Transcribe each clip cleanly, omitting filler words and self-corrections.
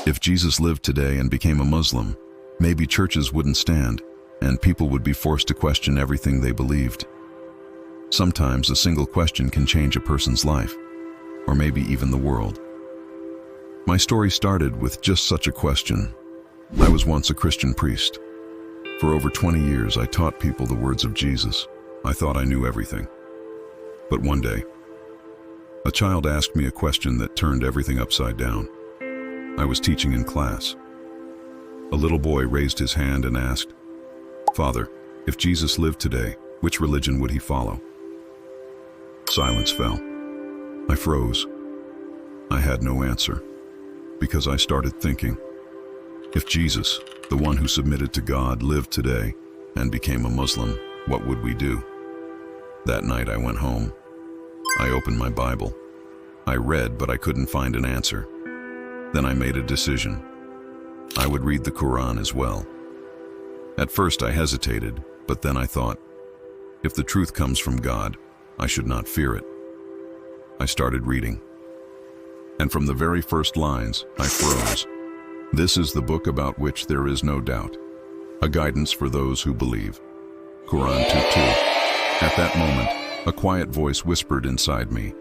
If Jesus lived today and became a Muslim, maybe churches wouldn't stand, and people would be forced to question everything they believed. Sometimes a single question can change a person's life, or maybe even the world. My story started with just such a question. I was once a Christian priest. For over 20 years, I taught people the words of Jesus. I thought I knew everything. But one day, a child asked me a question that turned everything upside down. I was teaching in class. A little boy raised his hand and asked, "Father, if Jesus lived today, which religion would he follow?" Silence fell. I froze. I had no answer, because I started thinking, if Jesus, the one who submitted to God, lived today and became a Muslim, what would we do? That night I went home. I opened my Bible. I read, but I couldn't find an answer. Then I made a decision. I would read the Quran as well. At first I hesitated, but then I thought, if the truth comes from God, I should not fear it. I started reading. And from the very first lines, I froze. This is the book about which there is no doubt, a guidance for those who believe. Quran 2:2. At that moment, a quiet voice whispered inside me,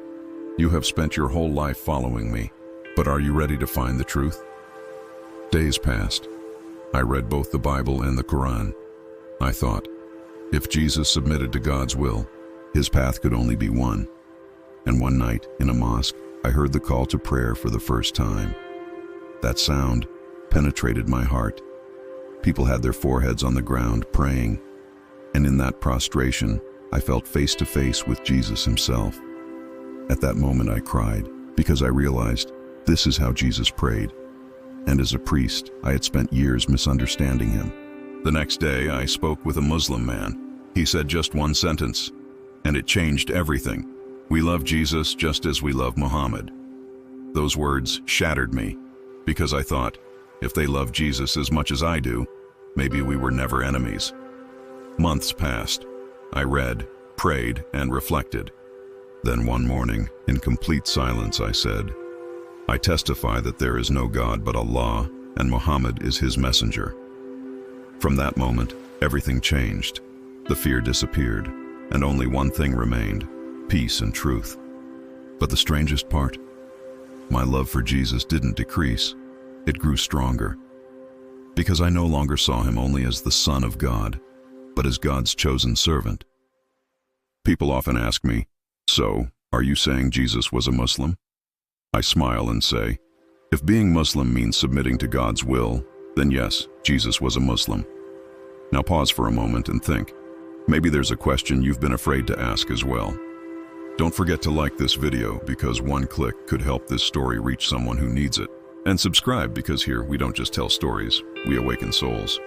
"You have spent your whole life following me, but are you ready to find the truth?" Days passed. I read both the Bible and the Quran. I thought, if Jesus submitted to God's will, his path could only be one. And one night, in a mosque, I heard the call to prayer for the first time. That sound penetrated my heart. People had their foreheads on the ground, praying. And in that prostration, I felt face to face with Jesus himself. At that moment I cried, because I realized this is how Jesus prayed. And as a priest, I had spent years misunderstanding him. The next day, I spoke with a Muslim man. He said just one sentence, and it changed everything. "We love Jesus just as we love Muhammad." Those words shattered me, because I thought, if they love Jesus as much as I do, maybe we were never enemies. Months passed. I read, prayed, and reflected. Then one morning, in complete silence, I said, "I testify that there is no God but Allah, and Muhammad is his messenger." From that moment, everything changed. The fear disappeared, and only one thing remained: peace and truth. But the strangest part? My love for Jesus didn't decrease, it grew stronger. Because I no longer saw him only as the Son of God, but as God's chosen servant. People often ask me, "So, are you saying Jesus was a Muslim?" I smile and say, if being Muslim means submitting to God's will, then yes, Jesus was a Muslim. Now pause for a moment and think. Maybe there's a question you've been afraid to ask as well. Don't forget to like this video, because one click could help this story reach someone who needs it. And subscribe, because here we don't just tell stories, we awaken souls.